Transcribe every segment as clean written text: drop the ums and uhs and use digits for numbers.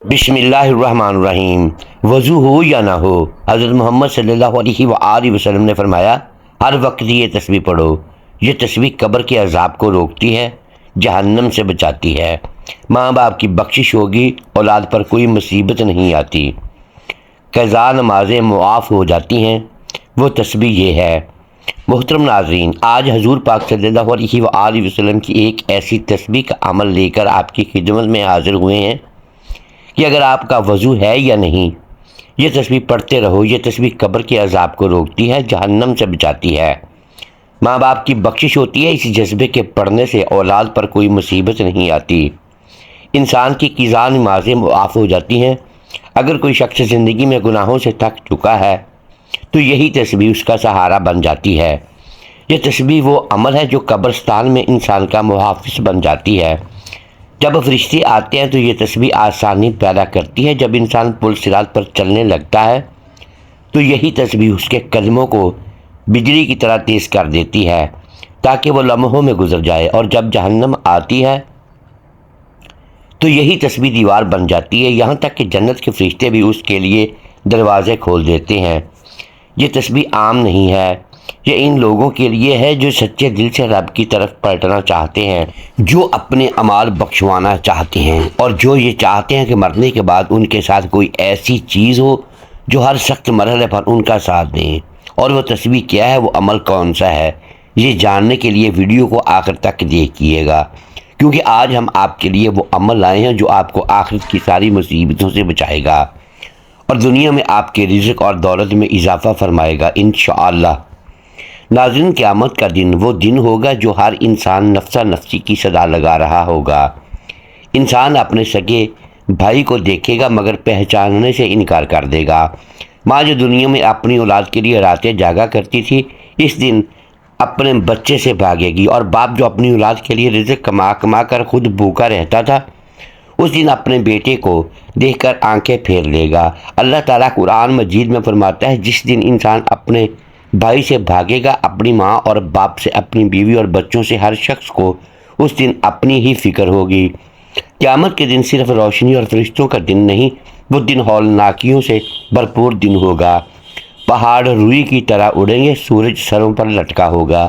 بسم اللہ الرحمن الرحیم۔ وضو ہو یا نہ ہو، حضرت محمد صلی اللہ علیہ وآلہ وسلم نے فرمایا ہر وقت یہ تسبیح پڑھو۔ یہ تسبیح قبر کے عذاب کو روکتی ہے، جہنم سے بچاتی ہے، ماں باپ کی بخشش ہوگی، اولاد پر کوئی مصیبت نہیں آتی، قضا نمازیں معاف ہو جاتی ہیں۔ وہ تسبیح یہ ہے۔ محترم ناظرین، آج حضور پاک صلی اللہ علیہ وآلہ وسلم کی ایک ایسی تسبیح کا عمل لے کر آپ کی خدمت میں حاضر ہوئے ہیں کہ اگر آپ کا وضو ہے یا نہیں، یہ تسبیح پڑھتے رہو۔ یہ تسبیح قبر کے عذاب کو روکتی ہے، جہنم سے بچاتی ہے، ماں باپ کی بخشش ہوتی ہے۔ اس جذبے کے پڑھنے سے اولاد پر کوئی مصیبت نہیں آتی، انسان کی قضا نمازیں معاف ہو جاتی ہیں۔ اگر کوئی شخص زندگی میں گناہوں سے تھک چکا ہے تو یہی تسبیح اس کا سہارا بن جاتی ہے۔ یہ تسبیح وہ عمل ہے جو قبرستان میں انسان کا محافظ بن جاتی ہے۔ جب فرشتے آتے ہیں تو یہ تسبیح آسانی پیدا کرتی ہے۔ جب انسان پل صراط پر چلنے لگتا ہے تو یہی تسبیح اس کے قدموں کو بجلی کی طرح تیز کر دیتی ہے تاکہ وہ لمحوں میں گزر جائے، اور جب جہنم آتی ہے تو یہی تسبیح دیوار بن جاتی ہے، یہاں تک کہ جنت کے فرشتے بھی اس کے لیے دروازے کھول دیتے ہیں۔ یہ تسبیح عام نہیں ہے، یہ ان لوگوں کے لیے ہے جو سچے دل سے رب کی طرف پلٹنا چاہتے ہیں، جو اپنے اعمال بخشوانا چاہتے ہیں، اور جو یہ چاہتے ہیں کہ مرنے کے بعد ان کے ساتھ کوئی ایسی چیز ہو جو ہر سخت مرحلے پر ان کا ساتھ دیں۔ اور وہ تسبیح کیا ہے، وہ عمل کون سا ہے، یہ جاننے کے لیے ویڈیو کو آخر تک دیکھیے گا، کیونکہ آج ہم آپ کے لیے وہ عمل لائے ہیں جو آپ کو آخرت کی ساری مصیبتوں سے بچائے گا اور دنیا میں آپ کے رزق اور دولت میں اضافہ فرمائے گا انشاءاللہ۔ ناظرین، قیامت کا دن وہ دن ہوگا جو ہر انسان نفسہ نفسی کی صدا لگا رہا ہوگا۔ انسان اپنے سگے بھائی کو دیکھے گا مگر پہچاننے سے انکار کر دے گا۔ ماں جو دنیا میں اپنی اولاد کے لیے راتیں جاگا کرتی تھی، اس دن اپنے بچے سے بھاگے گی، اور باپ جو اپنی اولاد کے لیے رزق کما کما کر خود بھوکا رہتا تھا، اس دن اپنے بیٹے کو دیکھ کر آنکھیں پھیر لے گا۔ اللہ تعالیٰ قرآن مجید میں فرماتا ہے جس دن انسان اپنے بھائی سے بھاگے گا، اپنی ماں اور باپ سے، اپنی بیوی اور بچوں سے، ہر شخص کو اس دن اپنی ہی فکر ہوگی۔ قیامت کے دن صرف روشنی اور فرشتوں کا دن نہیں، وہ دن ہولناکیوں سے بھرپور دن ہوگا۔ پہاڑ روئی کی طرح اڑیں گے، سورج سروں پر لٹکا ہوگا،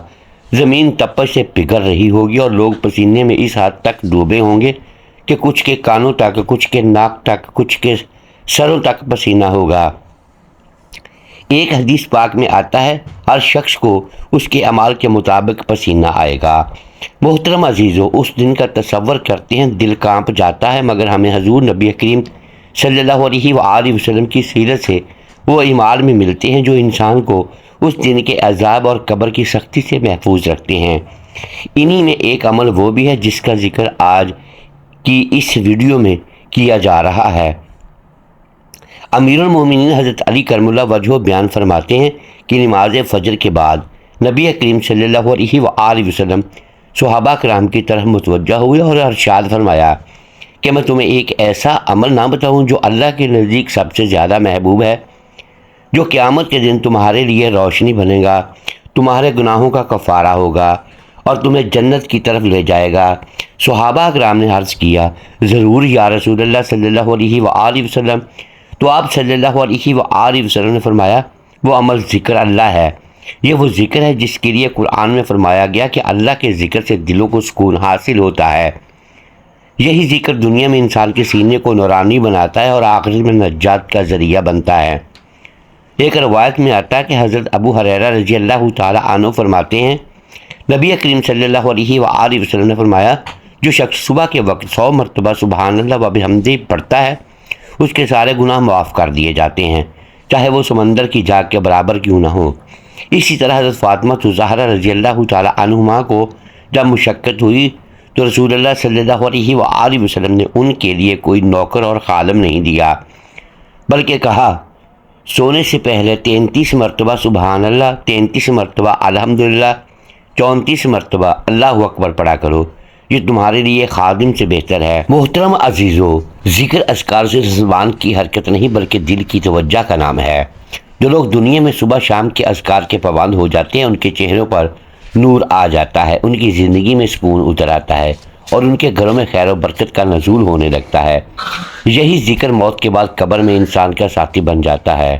زمین تپش سے پگھل رہی ہوگی، اور لوگ پسینے میں اس حد تک ڈوبے ہوں گے کہ کچھ کے کانوں تک، کچھ کے ناک تک، کچھ کے سروں تک پسینہ ہوگا۔ ایک حدیث پاک میں آتا ہے ہر شخص کو اس کے اعمال کے مطابق پسینہ آئے گا۔ محترم عزیزو، اس دن کا تصور کرتے ہیں دل کانپ جاتا ہے، مگر ہمیں حضور نبی کریم صلی اللہ علیہ وآلہ وسلم کی سیرت سے وہ اعمال میں ملتے ہیں جو انسان کو اس دن کے عذاب اور قبر کی سختی سے محفوظ رکھتے ہیں۔ انہی میں ایک عمل وہ بھی ہے جس کا ذکر آج کی اس ویڈیو میں کیا جا رہا ہے۔ امیر المومنین حضرت علی کرم اللہ وجہہ بیان فرماتے ہیں کہ نماز فجر کے بعد نبی کریم صلی اللہ علیہ وآلہ وسلم صحابہ کرام کی طرف متوجہ ہوئے اور ارشاد فرمایا کہ میں تمہیں ایک ایسا عمل نہ بتاؤں جو اللہ کے نزدیک سب سے زیادہ محبوب ہے، جو قیامت کے دن تمہارے لیے روشنی بنے گا، تمہارے گناہوں کا کفارہ ہوگا اور تمہیں جنت کی طرف لے جائے گا۔ صحابہ کرام نے عرض کیا، ضرور یا رسول اللہ صلی اللہ علیہ وآلہ وسلم۔ تو آپ صلی اللہ علیہ وآلہ وسلم نے فرمایا، وہ عمل ذکر اللہ ہے۔ یہ وہ ذکر ہے جس کے لیے قرآن میں فرمایا گیا کہ اللہ کے ذکر سے دلوں کو سکون حاصل ہوتا ہے۔ یہی ذکر دنیا میں انسان کے سینے کو نورانی بناتا ہے اور آخرت میں نجات کا ذریعہ بنتا ہے۔ ایک روایت میں آتا ہے کہ حضرت ابو ہریرہ رضی اللہ تعالی عنہ فرماتے ہیں، نبی کریم صلی اللہ علیہ وآلہ وسلم نے فرمایا، جو شخص صبح کے وقت 100 مرتبہ سبحان اللہ و بحمدہ پڑھتا ہے، اس کے سارے گناہ معاف کر دیے جاتے ہیں، چاہے وہ سمندر کی جاگ کے برابر کیوں نہ ہو۔ اسی طرح حضرت فاطمہ زہرا رضی اللہ تعالی عنہما کو جب مشقت ہوئی تو رسول اللہ صلی اللہ علیہ وآلہ وسلم نے ان کے لیے کوئی نوکر اور خادم نہیں دیا، بلکہ کہا، سونے سے پہلے 33 مرتبہ سبحان اللہ، 33 مرتبہ الحمدللہ، 34 مرتبہ اللہ اکبر پڑھا کرو، یہ تمہارے لیے خادم سے بہتر ہے۔ محترم عزیزو، ذکر اذکار سے زبان کی حرکت نہیں بلکہ دل کی توجہ کا نام ہے۔ جو لوگ دنیا میں صبح شام کے اذکار کے پابند ہو جاتے ہیں، ان کے چہروں پر نور آ جاتا ہے، ان کی زندگی میں سکون اتر آتا ہے، اور ان کے گھروں میں خیر و برکت کا نزول ہونے لگتا ہے۔ یہی ذکر موت کے بعد قبر میں انسان کا ساتھی بن جاتا ہے۔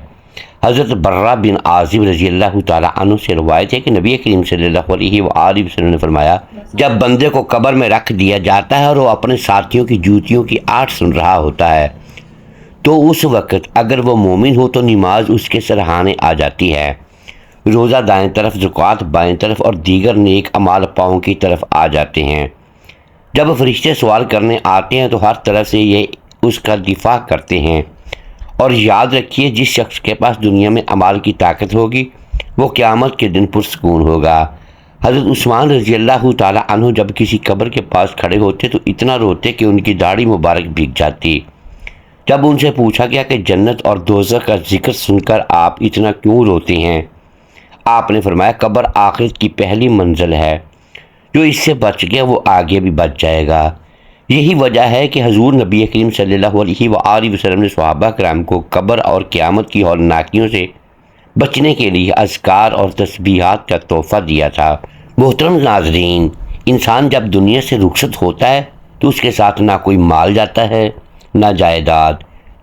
حضرت برہ بن عازب رضی اللہ تعالیٰ عنہ سے روایت ہے کہ نبی کریم صلی اللہ علیہ وآلہ وسلم نے فرمایا، جب بندے کو قبر میں رکھ دیا جاتا ہے اور وہ اپنے ساتھیوں کی جوتیوں کی آٹ سن رہا ہوتا ہے تو اس وقت اگر وہ مومن ہو تو نماز اس کے سرہانے آ جاتی ہے، روزہ دائیں طرف، زکوٰۃ بائیں طرف اور دیگر نیک اعمال پاؤں کی طرف آ جاتے ہیں۔ جب فرشتے سوال کرنے آتے ہیں تو ہر طرف سے یہ اس کا دفاع کرتے ہیں، اور یاد رکھیے جس شخص کے پاس دنیا میں اعمال کی طاقت ہوگی وہ قیامت کے دن پرسکون ہوگا۔ حضرت عثمان رضی اللہ تعالیٰ عنہ جب کسی قبر کے پاس کھڑے ہوتے تو اتنا روتے کہ ان کی داڑھی مبارک بھیگ جاتی۔ جب ان سے پوچھا گیا کہ جنت اور دوزخ کا ذکر سن کر آپ اتنا کیوں روتے ہیں، آپ نے فرمایا، قبر آخرت کی پہلی منزل ہے، جو اس سے بچ گیا وہ آگے بھی بچ جائے گا۔ یہی وجہ ہے کہ حضور نبی کریم صلی اللہ علیہ وآلہ وسلم نے صحابہ کرام کو قبر اور قیامت کی ہولناکیوں سے بچنے کے لیے اذکار اور تسبیحات کا تحفہ دیا تھا۔ محترم ناظرین، انسان جب دنیا سے رخصت ہوتا ہے تو اس کے ساتھ نہ کوئی مال جاتا ہے، نہ جائیداد،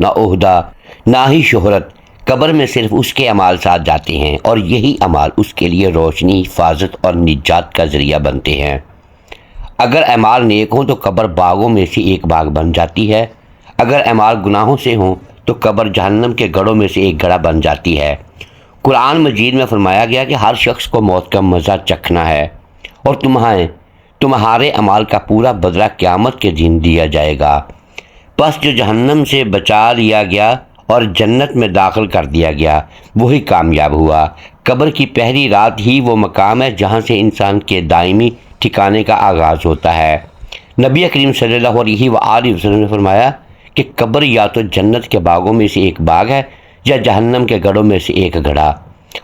نہ عہدہ، نہ ہی شہرت۔ قبر میں صرف اس کے اعمال ساتھ جاتے ہیں، اور یہی اعمال اس کے لیے روشنی، حفاظت اور نجات کا ذریعہ بنتے ہیں۔ اگر اعمال نیک ہوں تو قبر باغوں میں سے ایک باغ بن جاتی ہے، اگر اعمال گناہوں سے ہوں تو قبر جہنم کے گڑھوں میں سے ایک گڑھا بن جاتی ہے۔ قرآن مجید میں فرمایا گیا کہ ہر شخص کو موت کا مزہ چکھنا ہے، اور تمہارے اعمال کا پورا بدلہ قیامت کے دن دیا جائے گا۔ پس جو جہنم سے بچا لیا گیا اور جنت میں داخل کر دیا گیا وہی کامیاب ہوا۔ قبر کی پہلی رات ہی وہ مقام ہے جہاں سے انسان کے دائمی ٹھکانے کا آغاز ہوتا ہے۔ نبی کریم صلی اللہ علیہ وآلہ وسلم نے فرمایا کہ قبر یا تو جنت کے باغوں میں سے ایک باغ ہے یا جہنم کے گڑھوں میں سے ایک گڑھا،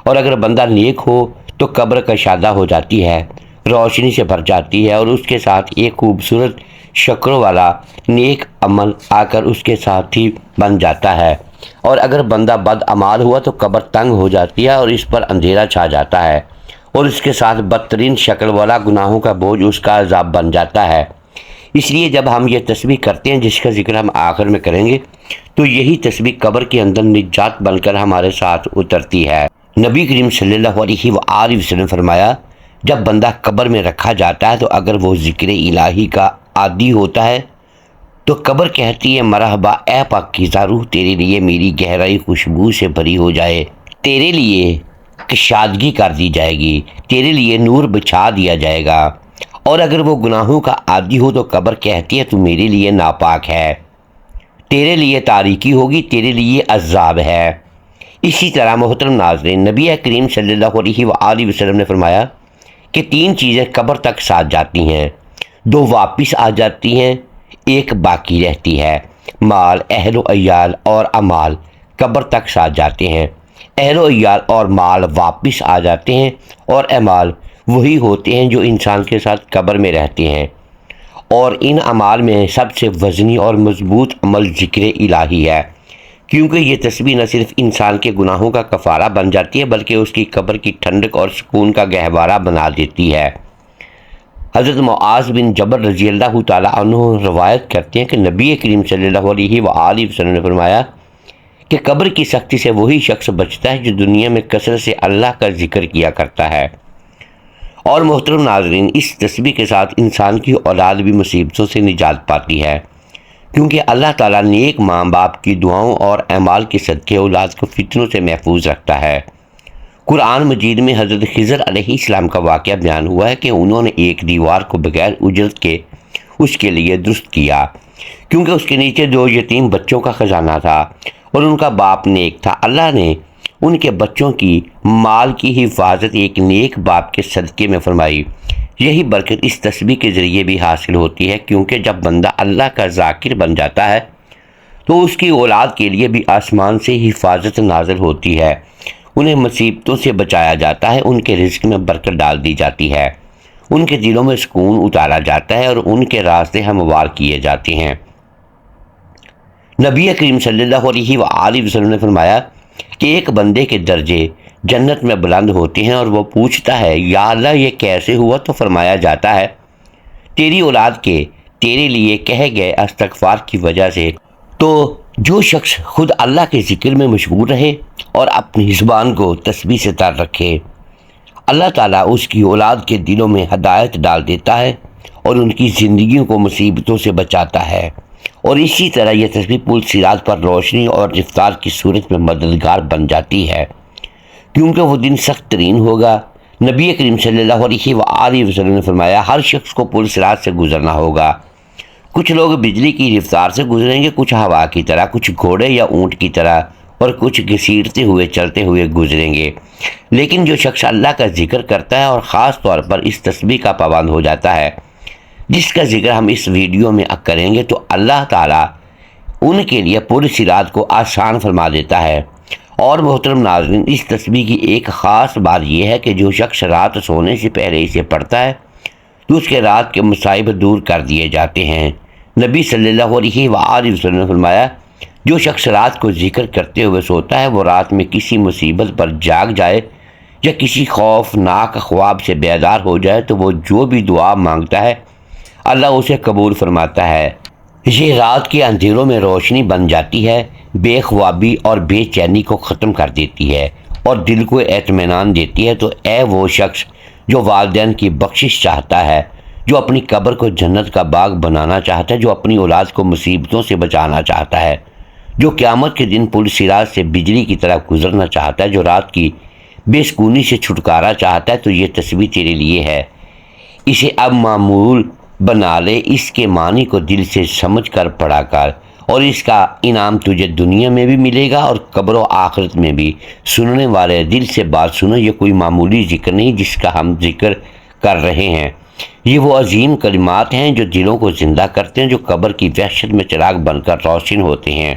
اور اگر بندہ نیک ہو تو قبر کشادہ ہو جاتی ہے، روشنی سے بھر جاتی ہے، اور اس کے ساتھ ایک خوبصورت شکلوں والا نیک عمل آ کر اس کے ساتھی بن جاتا ہے، اور اگر بندہ بد عمال ہوا تو قبر تنگ ہو جاتی ہے اور اس پر اندھیرا چھا جاتا ہے، اور اس کے ساتھ بدترین شکل والا گناہوں کا بوجھ اس کا عذاب بن جاتا ہے۔ اس لیے جب ہم یہ تسبیح کرتے ہیں جس کا ذکر ہم آخر میں کریں گے تو یہی تسبیح قبر کے اندر نجات بن کر ہمارے ساتھ اترتی ہے۔ نبی کریم صلی اللہ علیہ وآلہ وسلم نے فرمایا، جب بندہ قبر میں رکھا جاتا ہے تو اگر وہ ذکر الہی کا عادی ہوتا ہے تو قبر کہتی ہے، مرحبا اے پاکیزہ روح، تیرے لیے میری گہرائی خوشبو سے بھری ہو جائے، تیرے لیے کشادگی کر دی جائے گی، تیرے لیے نور بچھا دیا جائے گا۔ اور اگر وہ گناہوں کا عادی ہو تو قبر کہتی ہے، تو میرے لیے ناپاک ہے، تیرے لیے تاریکی ہوگی، تیرے لیے عذاب ہے۔ اسی طرح محترم ناظرین، نبی کریم صلی اللہ علیہ وآلہ وسلم نے فرمایا کہ تین چیزیں قبر تک ساتھ جاتی ہیں، دو واپس آ جاتی ہیں، ایک باقی رہتی ہے۔ مال، اہل و عیال اور امال قبر تک ساتھ جاتے ہیں، اہل و عیال اور مال واپس آ جاتے ہیں، اور اعمال وہی ہوتے ہیں جو انسان کے ساتھ قبر میں رہتے ہیں، اور ان اعمال میں سب سے وزنی اور مضبوط عمل ذکر الہی ہے، کیونکہ یہ تسبیح نہ صرف انسان کے گناہوں کا کفارہ بن جاتی ہے بلکہ اس کی قبر کی ٹھنڈک اور سکون کا گہوارہ بنا دیتی ہے۔ حضرت معاذ بن جبل رضی اللہ تعالیٰ عنہ روایت کرتے ہیں کہ نبی کریم صلی اللہ علیہ وآلہ وسلم نے فرمایا کہ قبر کی سختی سے وہی شخص بچتا ہے جو دنیا میں کثرت سے اللہ کا ذکر کیا کرتا ہے۔ اور محترم ناظرین، اس تسبیح کے ساتھ انسان کی اولاد بھی مصیبتوں سے نجات پاتی ہے، کیونکہ اللہ تعالیٰ نیک ماں باپ کی دعاؤں اور اعمال کے صدقے اولاد کو فتنوں سے محفوظ رکھتا ہے۔ قرآن مجید میں حضرت خضر علیہ السلام کا واقعہ بیان ہوا ہے کہ انہوں نے ایک دیوار کو بغیر اجرت کے اس کے لیے درست کیا، کیونکہ اس کے نیچے دو یتیم بچوں کا خزانہ تھا اور ان کا باپ نیک تھا۔ اللہ نے ان کے بچوں کی مال کی حفاظت ایک نیک باپ کے صدقے میں فرمائی۔ یہی برکت اس تسبیح کے ذریعے بھی حاصل ہوتی ہے، کیونکہ جب بندہ اللہ کا ذاکر بن جاتا ہے تو اس کی اولاد کے لیے بھی آسمان سے حفاظت نازل ہوتی ہے، انہیں مصیبتوں سے بچایا جاتا ہے، ان کے رزق میں برکت ڈال دی جاتی ہے، ان کے دلوں میں سکون اتارا جاتا ہے اور ان کے راستے ہموار کیے جاتے ہیں۔ نبی کریم صلی اللہ علیہ وآلہ وسلم نے فرمایا کہ ایک بندے کے درجے جنت میں بلند ہوتے ہیں اور وہ پوچھتا ہے، یا اللہ یہ کیسے ہوا؟ تو فرمایا جاتا ہے، تیری اولاد کے تیرے لیے کہے گئے استغفار کی وجہ سے۔ تو جو شخص خود اللہ کے ذکر میں مشغول رہے اور اپنی زبان کو تسبیح سے تر رکھے، اللہ تعالیٰ اس کی اولاد کے دلوں میں ہدایت ڈال دیتا ہے اور ان کی زندگیوں کو مصیبتوں سے بچاتا ہے، اور اسی طرح یہ تسبیح پل صراط پر روشنی اور رفتار کی صورت میں مددگار بن جاتی ہے، کیونکہ وہ دن سخت ترین ہوگا۔ نبی کریم صلی اللہ علیہ وآلہ وسلم نے فرمایا، ہر شخص کو پل صراط سے گزرنا ہوگا۔ کچھ لوگ بجلی کی رفتار سے گزریں گے، کچھ ہوا کی طرح، کچھ گھوڑے یا اونٹ کی طرح، اور کچھ گھسیٹتے ہوئے چلتے ہوئے گزریں گے۔ لیکن جو شخص اللہ کا ذکر کرتا ہے اور خاص طور پر اس تسبیح کا پابند ہو جاتا ہے جس کا ذکر ہم اس ویڈیو میں کریں گے، تو اللہ تعالیٰ ان کے لیے پل صراط کو آسان فرما دیتا ہے۔ اور محترم ناظرین، اس تسبیح کی ایک خاص بات یہ ہے کہ جو شخص رات سونے سے پہلے اسے پڑھتا ہے تو اس کے رات کے مصائب دور کر دیے جاتے ہیں۔ نبی صلی اللہ علیہ وآلہ وسلم نے فرمایا، جو شخص رات کو ذکر کرتے ہوئے سوتا ہے، وہ رات میں کسی مصیبت پر جاگ جائے یا کسی خوفناک خواب سے بیدار ہو جائے تو وہ جو بھی دعا مانگتا ہے اللہ اسے قبول فرماتا ہے۔ یہ رات کے اندھیروں میں روشنی بن جاتی ہے، بے خوابی اور بے چینی کو ختم کر دیتی ہے اور دل کو اطمینان دیتی ہے۔ تو اے وہ شخص جو والدین کی بخشش چاہتا ہے، جو اپنی قبر کو جنت کا باغ بنانا چاہتا ہے، جو اپنی اولاد کو مصیبتوں سے بچانا چاہتا ہے، جو قیامت کے دن پل صراط سے بجلی کی طرح گزرنا چاہتا ہے، جو رات کی بے سکونی سے چھٹکارا چاہتا ہے، تو یہ تسبیح تیرے لیے ہے۔ اسے اب معمول بنا لے، اس کے معنی کو دل سے سمجھ کر پڑھا کر، اور اس کا انعام تجھے دنیا میں بھی ملے گا اور قبر و آخرت میں بھی۔ سننے والے دل سے بات سنو، یہ کوئی معمولی ذکر نہیں جس کا ہم ذکر کر رہے ہیں، یہ وہ عظیم کلمات ہیں جو دلوں کو زندہ کرتے ہیں، جو قبر کی وحشت میں چراغ بن کر روشن ہوتے ہیں،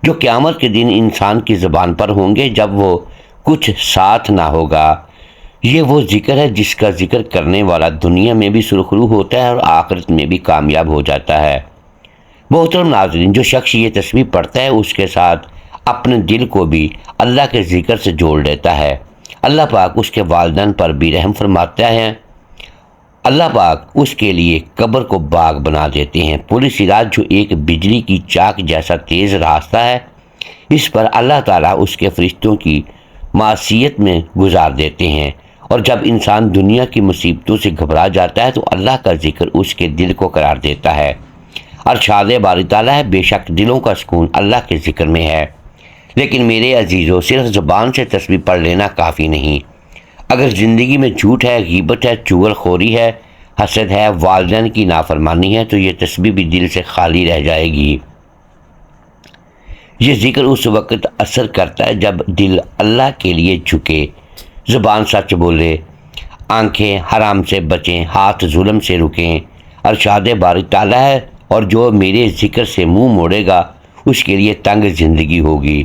جو قیامت کے دن انسان کی زبان پر ہوں گے جب وہ کچھ ساتھ نہ ہوگا۔ یہ وہ ذکر ہے جس کا ذکر کرنے والا دنیا میں بھی سرخرو ہوتا ہے اور آخرت میں بھی کامیاب ہو جاتا ہے۔ محترم ناظرین، جو شخص یہ تسبیح پڑھتا ہے اس کے ساتھ اپنے دل کو بھی اللہ کے ذکر سے جوڑ لیتا ہے۔ اللہ پاک اس کے والدین پر بھی رحم فرماتا ہے، اللہ پاک اس کے لیے قبر کو باغ بنا دیتے ہیں۔ پل صراط جو ایک بجلی کی چاک جیسا تیز راستہ ہے، اس پر اللہ تعالیٰ اس کے فرشتوں کی معصیت میں گزار دیتے ہیں، اور جب انسان دنیا کی مصیبتوں سے گھبرا جاتا ہے تو اللہ کا ذکر اس کے دل کو قرار دیتا ہے۔ ارشاد باری تعالیٰ ہے، بے شک دلوں کا سکون اللہ کے ذکر میں ہے۔ لیکن میرے عزیزو، صرف زبان سے تسبیح پڑھ لینا کافی نہیں۔ اگر زندگی میں جھوٹ ہے، غیبت ہے، چغل خوری ہے، حسد ہے، والدین کی نافرمانی ہے، تو یہ تسبیح بھی دل سے خالی رہ جائے گی۔ یہ ذکر اس وقت اثر کرتا ہے جب دل اللہ کے لیے جھکے، زبان سچ بولے، آنکھیں حرام سے بچیں، ہاتھ ظلم سے رکیں۔ ارشاد باری تعالیٰ ہے، اور جو میرے ذکر سے منہ موڑے گا اس کے لیے تنگ زندگی ہوگی،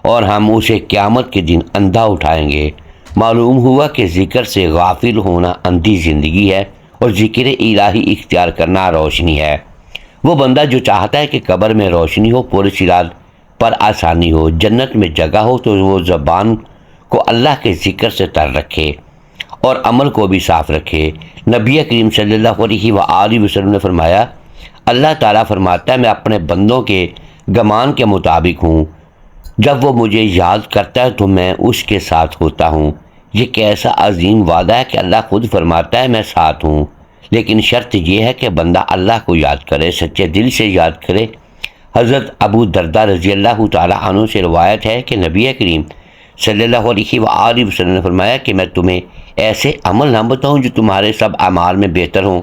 اور ہم اسے قیامت کے دن اندھا اٹھائیں گے۔ معلوم ہوا کہ ذکر سے غافل ہونا اندھی زندگی ہے اور ذکر الہی اختیار کرنا روشنی ہے۔ وہ بندہ جو چاہتا ہے کہ قبر میں روشنی ہو، پل صراط پر آسانی ہو، جنت میں جگہ ہو، تو وہ زبان کو اللہ کے ذکر سے تر رکھے اور عمل کو بھی صاف رکھے۔ نبی کریم صلی اللہ علیہ وآلہ وسلم نے فرمایا، اللہ تعالیٰ فرماتا ہے، میں اپنے بندوں کے گمان کے مطابق ہوں، جب وہ مجھے یاد کرتا ہے تو میں اس کے ساتھ ہوتا ہوں۔ یہ کیسا عظیم وعدہ ہے کہ اللہ خود فرماتا ہے میں ساتھ ہوں، لیکن شرط یہ ہے کہ بندہ اللہ کو یاد کرے، سچے دل سے یاد کرے۔ حضرت ابو درداء رضی اللہ تعالیٰ عنہ سے روایت ہے کہ نبی کریم صلی اللہ علیہ وآلہ وسلم نے فرمایا کہ میں تمہیں ایسے عمل نہ بتاؤں جو تمہارے سب اعمال میں بہتر ہوں،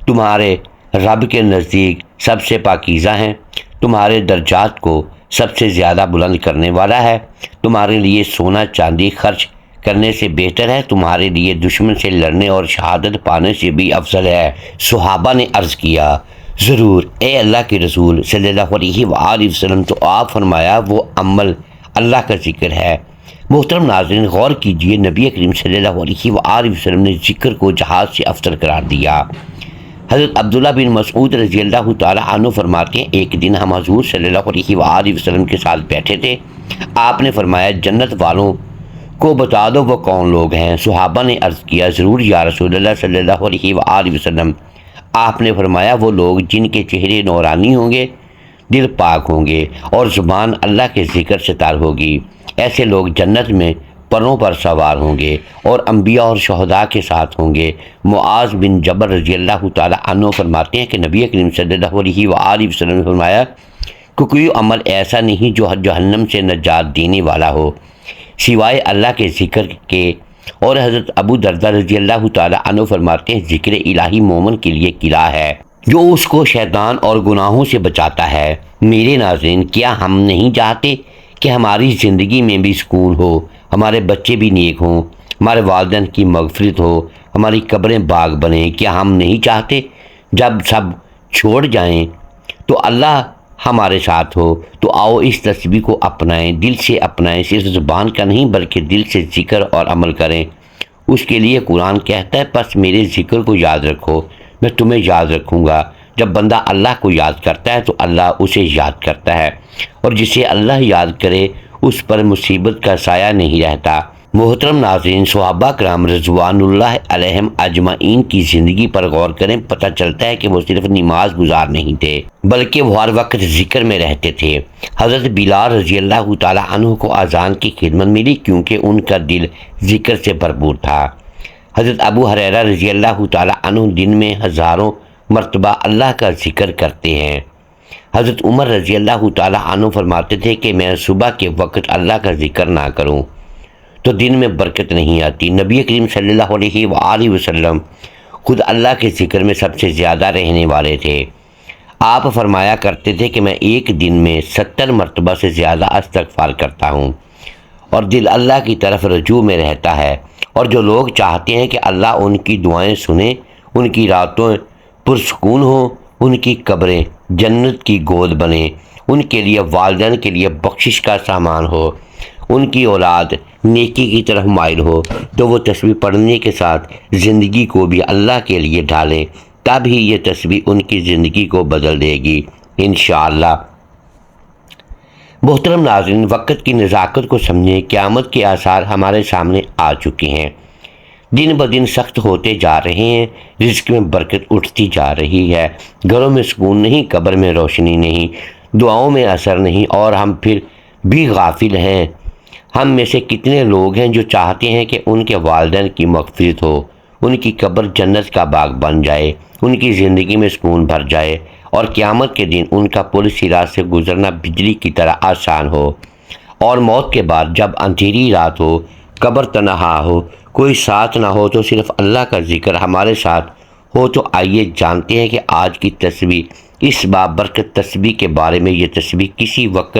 تمہارے رب کے نزدیک سب سے پاکیزہ ہیں، تمہارے درجات کو سب سے زیادہ بلند کرنے والا ہے، تمہارے لیے سونا چاندی خرچ کرنے سے بہتر ہے، تمہارے لیے دشمن سے لڑنے اور شہادت پانے سے بھی افضل ہے۔ صحابہ نے عرض کیا، ضرور اے اللہ کے رسول صلی اللہ علیہ وآلہ وسلم، تو آپ فرمایا وہ عمل اللہ کا ذکر ہے۔ محترم ناظرین، غور کیجئے، نبی کریم صلی اللہ علیہ وآلہ وسلم نے ذکر کو جہاد سے افضل قرار دیا۔ حضرت عبداللہ بن مسعود رضی اللہ تعالیٰ عنہ فرماتے ہیں، ایک دن ہم حضور صلی اللہ علیہ وآلہ وسلم کے ساتھ بیٹھے تھے، آپ نے فرمایا جنت والوں کو بتا دو وہ کون لوگ ہیں۔ صحابہ نے عرض کیا، ضرور یا رسول اللہ صلی اللہ علیہ وآلہ وسلم، آپ نے فرمایا وہ لوگ جن کے چہرے نورانی ہوں گے، دل پاک ہوں گے اور زبان اللہ کے ذکر سے تار ہوگی، ایسے لوگ جنت میں پروں پر سوار ہوں گے اور انبیاء اور شہداء کے ساتھ ہوں گے۔ معاذ بن جبل رضی اللہ تعالی عنہ فرماتے ہیں کہ نبی کریم صلی اللہ علیہ وآلہ وسلم نے فرمایا کہ کوئی عمل ایسا نہیں جو جہنم سے نجات دینے والا ہو سوائے اللہ کے ذکر کے۔ اور حضرت ابو درداء رضی اللہ تعالی عنہ فرماتے ہیں ذکر الہی مومن کے لیے قلعہ ہے جو اس کو شیطان اور گناہوں سے بچاتا ہے۔ میرے ناظرین، کیا ہم نہیں چاہتے کہ ہماری زندگی میں بھی سکون ہو، ہمارے بچے بھی نیک ہوں، ہمارے والدین کی مغفرت ہو، ہماری قبریں باغ بنیں؟ کیا ہم نہیں چاہتے جب سب چھوڑ جائیں تو اللہ ہمارے ساتھ ہو؟ تو آؤ اس تسبیح کو اپنائیں، دل سے اپنائیں، صرف زبان کا نہیں بلکہ دل سے ذکر اور عمل کریں۔ اس کے لیے قرآن کہتا ہے پس میرے ذکر کو یاد رکھو، میں تمہیں یاد رکھوں گا۔ جب بندہ اللہ کو یاد کرتا ہے تو اللہ اسے یاد کرتا ہے، اور جسے اللہ یاد کرے اس پر مصیبت کا سایہ نہیں رہتا۔ محترم ناظرین، صحابہ کرام رضوان اللہ علیہم اجمعین کی زندگی پر غور کریں، پتہ چلتا ہے کہ وہ صرف نماز گزار نہیں تھے بلکہ وہ ہر وقت ذکر میں رہتے تھے۔ حضرت بلال رضی اللہ تعالی عنہ کو اذان کی خدمت ملی کیونکہ ان کا دل ذکر سے بھرپور تھا۔ حضرت ابو ہریرہ رضی اللہ تعالی عنہ دن میں ہزاروں مرتبہ اللہ کا ذکر کرتے ہیں۔ حضرت عمر رضی اللہ تعالی عنہ فرماتے تھے کہ میں صبح کے وقت اللہ کا ذکر نہ کروں تو دن میں برکت نہیں آتی۔ نبی کریم صلی اللہ علیہ وآلہ وسلم خود اللہ کے ذکر میں سب سے زیادہ رہنے والے تھے۔ آپ فرمایا کرتے تھے کہ میں ایک دن میں 70 مرتبہ سے زیادہ استغفار کرتا ہوں اور دل اللہ کی طرف رجوع میں رہتا ہے، اور جو لوگ چاہتے ہیں کہ اللہ ان کی دعائیں سنیں، ان کی راتوں پرسکون ہوں، ان کی قبریں جنت کی گود بنیں، ان کے لیے والدین کے لیے بخشش کا سامان ہو، ان کی اولاد نیکی کی طرف مائل ہو، تو وہ تسبیح پڑھنے کے ساتھ زندگی کو بھی اللہ کے لیے ڈھالیں، تب ہی یہ تسبیح ان کی زندگی کو بدل دے گی انشاءاللہ۔ محترم ناظرین، وقت کی نزاکت کو سمجھیں، قیامت کے آثار ہمارے سامنے آ چکے ہیں، دن بدن سخت ہوتے جا رہے ہیں، رزق میں برکت اٹھتی جا رہی ہے، گھروں میں سکون نہیں، قبر میں روشنی نہیں، دعاؤں میں اثر نہیں، اور ہم پھر بھی غافل ہیں۔ ہم میں سے کتنے لوگ ہیں جو چاہتے ہیں کہ ان کے والدین کی مغفرت ہو، ان کی قبر جنت کا باغ بن جائے، ان کی زندگی میں سکون بھر جائے، اور قیامت کے دن ان کا پل صراط سے گزرنا بجلی کی طرح آسان ہو، اور موت کے بعد جب اندھیری رات ہو، قبر تنہا ہو، کوئی ساتھ نہ ہو، تو صرف اللہ کا ذکر ہمارے ساتھ ہو۔ تو آئیے جانتے ہیں کہ آج کی تسبیح، اس بابرکت تسبیح کے بارے میں۔ یہ تسبیح کسی وقت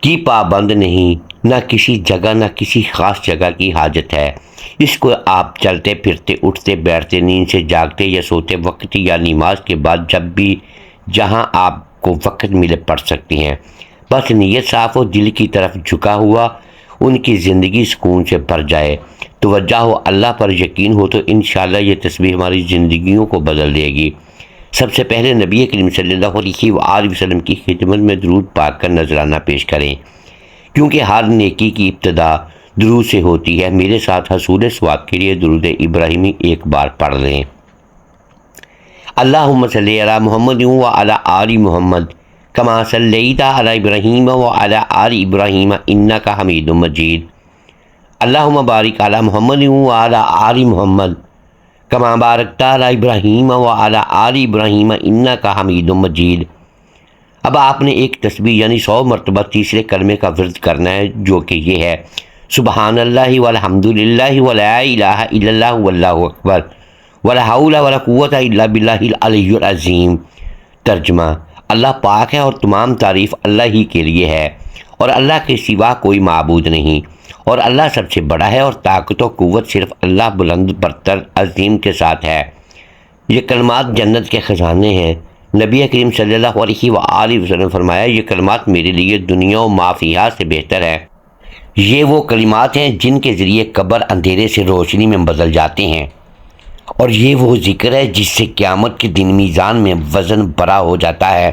کی پابند نہیں، نہ کسی جگہ، نہ کسی خاص جگہ کی حاجت ہے۔ اس کو آپ چلتے پھرتے، اٹھتے بیٹھتے، نیند سے جاگتے یا سوتے وقت یا نماز کے بعد جب بھی جہاں آپ کو وقت ملے پڑھ سکتی ہیں۔ بس نیت صاف ہو، دل کی طرف جھکا ہوا، ان کی زندگی سکون سے بھر جائے، توجہ ہو، اللہ پر یقین ہو، تو انشاءاللہ یہ تسبیح ہماری زندگیوں کو بدل دے گی۔ سب سے پہلے نبی کریم صلی اللہ علیہ وآلہ وسلم کی خدمت میں درود پاک کا نذرانہ پیش کریں، کیونکہ ہر نیکی کی ابتدا درود سے ہوتی ہے۔ میرے ساتھ حصول ثواب کے لیے درود ابراہیمی ایک بار پڑھ لیں۔ اللہم صلی علی محمد وعلی آل محمد کما صلیت علی ابراہیم وعلی آل ابراہیم انک حمید مجید۔ اللہم بارک علی محمد وعلی آل محمد کما بارکت علی ابراہیم وعلی آل ابراہیم انک حمید مجید۔ اب آپ نے ایک تسبیح یعنی 100 مرتبہ تیسرے کلمے کا ورد کرنا ہے، جو کہ یہ ہے سبحان اللہ والحمد للہ ولا الہ الا اللہ واللہ اکبر ولا حول ولا قوت الا باللہ العلی العظیم۔ ترجمہ: اللہ پاک ہے اور تمام تعریف اللہ ہی کے لیے ہے، اور اللہ کے سوا کوئی معبود نہیں، اور اللہ سب سے بڑا ہے، اور طاقت و قوت صرف اللہ بلند برتر عظیم کے ساتھ ہے۔ یہ کلمات جنت کے خزانے ہیں۔ نبی کریم صلی اللہ علیہ وآلہ وسلم فرمایا، یہ کلمات میرے لیے دنیا و ما فیہا سے بہتر ہے۔ یہ وہ کلمات ہیں جن کے ذریعے قبر اندھیرے سے روشنی میں بدل جاتے ہیں، اور یہ وہ ذکر ہے جس سے قیامت کے دن میزان میں وزن بڑا ہو جاتا ہے۔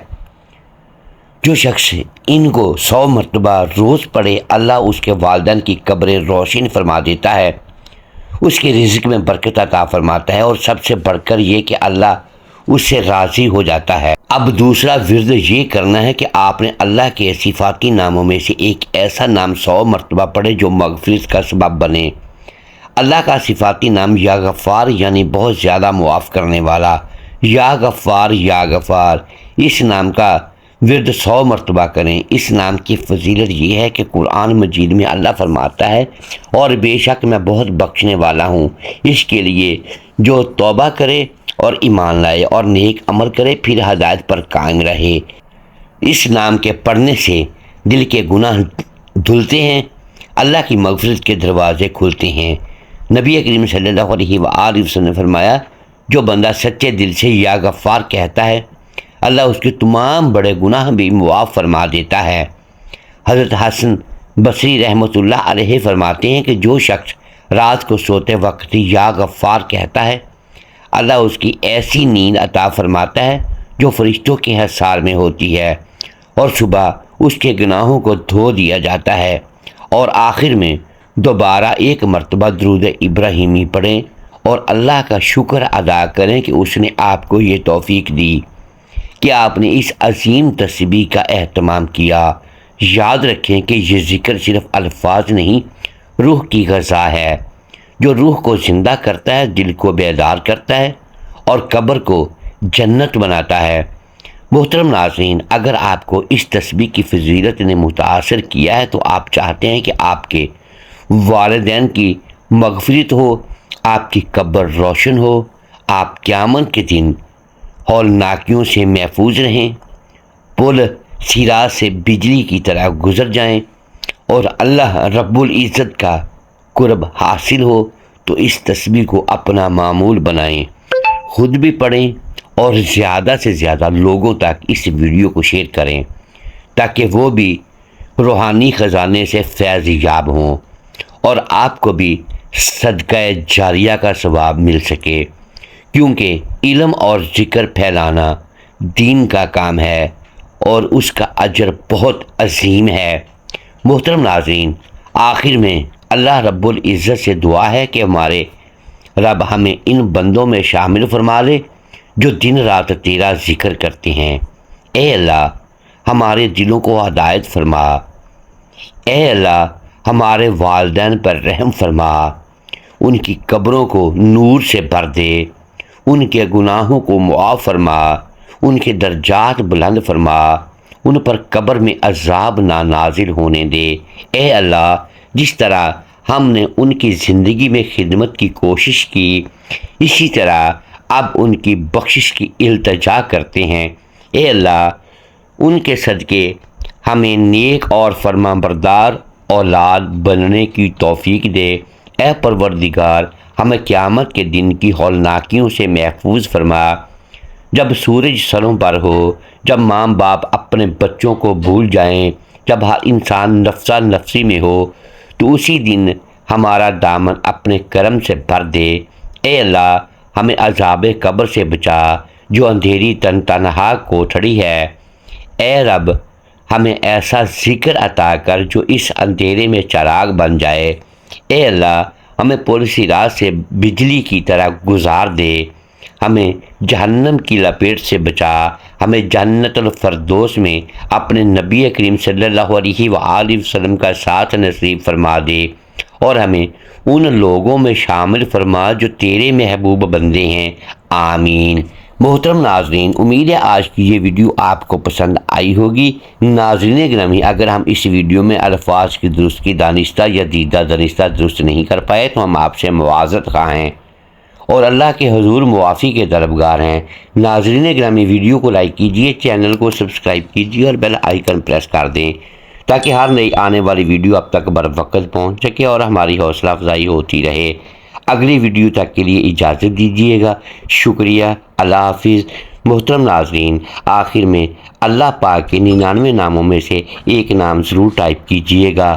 جو شخص ان کو 100 مرتبہ روز پڑھے، اللہ اس کے والدین کی قبریں روشن فرما دیتا ہے، اس کے رزق میں برکت عطا فرماتا ہے، اور سب سے بڑھ کر یہ کہ اللہ اس سے راضی ہو جاتا ہے۔ اب دوسرا ورد یہ کرنا ہے کہ آپ نے اللہ کے صفاتی ناموں میں سے ایک ایسا نام 100 مرتبہ پڑھے جو مغفرت کا سبب بنے۔ اللہ کا صفاتی نام یا غفار یعنی بہت زیادہ معاف کرنے والا، یا غفار یا غفار، اس نام کا ورد 100 مرتبہ کریں۔ اس نام کی فضیلت یہ ہے کہ قرآن مجید میں اللہ فرماتا ہے، اور بے شک میں بہت بخشنے والا ہوں اس کے لیے جو توبہ کرے اور ایمان لائے اور نیک عمل کرے، پھر ہدایت پر قائم رہے۔ اس نام کے پڑھنے سے دل کے گناہ دھلتے ہیں، اللہ کی مغفرت کے دروازے کھلتے ہیں۔ نبی کریم صلی اللہ علیہ وآلہ وسلم نے فرمایا، جو بندہ سچے دل سے یا غفار کہتا ہے، اللہ اس کے تمام بڑے گناہ بھی معاف فرما دیتا ہے۔ حضرت حسن بصری رحمۃ اللہ علیہ فرماتے ہیں کہ جو شخص رات کو سوتے وقت یا غفار کہتا ہے، اللہ اس کی ایسی نیند عطا فرماتا ہے جو فرشتوں کے حصار میں ہوتی ہے، اور صبح اس کے گناہوں کو دھو دیا جاتا ہے۔ اور آخر میں دوبارہ ایک مرتبہ درود ابراہیمی پڑھیں اور اللہ کا شکر ادا کریں کہ اس نے آپ کو یہ توفیق دی کہ آپ نے اس عظیم تسبیح کا اہتمام کیا۔ یاد رکھیں کہ یہ ذکر صرف الفاظ نہیں، روح کی غذا ہے، جو روح کو زندہ کرتا ہے، دل کو بیدار کرتا ہے اور قبر کو جنت بناتا ہے۔ محترم ناظرین، اگر آپ کو اس تسبیح کی فضیلت نے متاثر کیا ہے تو آپ چاہتے ہیں کہ آپ کے والدین کی مغفرت ہو، آپ کی قبر روشن ہو، آپ قیامت کے دن ہولناکیوں سے محفوظ رہیں، پل صراط سے بجلی کی طرح گزر جائیں اور اللہ رب العزت کا قرب حاصل ہو، تو اس تسبیح کو اپنا معمول بنائیں، خود بھی پڑھیں اور زیادہ سے زیادہ لوگوں تک اس ویڈیو کو شیئر کریں تاکہ وہ بھی روحانی خزانے سے فیض یاب ہوں اور آپ کو بھی صدقہ جاریہ کا ثواب مل سکے، کیونکہ علم اور ذکر پھیلانا دین کا کام ہے اور اس کا اجر بہت عظیم ہے۔ محترم ناظرین، آخر میں اللہ رب العزت سے دعا ہے کہ ہمارے رب ہمیں ان بندوں میں شامل فرما لے جو دن رات تیرا ذکر کرتے ہیں۔ اے اللہ، ہمارے دلوں کو ہدایت فرما۔ اے اللہ، ہمارے والدین پر رحم فرما، ان کی قبروں کو نور سے بھر دے، ان کے گناہوں کو معاف فرما، ان کے درجات بلند فرما، ان پر قبر میں عذاب نہ نازل ہونے دے۔ اے اللہ، جس طرح ہم نے ان کی زندگی میں خدمت کی کوشش کی، اسی طرح اب ان کی بخشش کی التجا کرتے ہیں۔ اے اللہ، ان کے صدقے ہمیں نیک اور فرمانبردار اولاد بننے کی توفیق دے۔ اے پروردگار، ہمیں قیامت کے دن کی ہولناکیوں سے محفوظ فرما، جب سورج سروں پر ہو، جب ماں باپ اپنے بچوں کو بھول جائیں، جب ہر انسان نفسا نفسی میں ہو، تو اسی دن ہمارا دامن اپنے کرم سے بھر دے۔ اے اللہ، ہمیں عذاب قبر سے بچا جو اندھیری تنہا کوٹھڑی ہے۔ اے رب، ہمیں ایسا ذکر عطا کر جو اس اندھیرے میں چراغ بن جائے۔ اے اللہ، ہمیں پل صراط سے بجلی کی طرح گزار دے، ہمیں جہنم کی لپیٹ سے بچا، ہمیں جنت الفردوس میں اپنے نبی کریم صلی اللہ علیہ وآلہ وسلم کا ساتھ نصیب فرما دے، اور ہمیں ان لوگوں میں شامل فرما جو تیرے محبوب بندے ہیں۔ آمین۔ محترم ناظرین، امید ہے آج کی یہ ویڈیو آپ کو پسند آئی ہوگی۔ ناظرین گرامی، اگر ہم اس ویڈیو میں الفاظ کی درستگی دانستہ یا دیدہ دانستہ درست نہیں کر پائے تو ہم آپ سے معذرت خواہ ہیں اور اللہ کے حضور معافی کے طلبگار ہیں۔ ناظرین گرامی، ویڈیو کو لائک کیجئے، چینل کو سبسکرائب کیجئے اور بیل آئیکن پریس کر دیں تاکہ ہر نئی آنے والی ویڈیو اب تک بر وقت پہنچ سکے اور ہماری حوصلہ افزائی ہوتی رہے۔ اگلی ویڈیو تک کے لیے اجازت دیجیے گا۔ شکریہ۔ اللہ حافظ۔ محترم ناظرین، آخر میں اللہ پاک کے 99 ناموں میں سے ایک نام ضرور ٹائپ کیجیے گا۔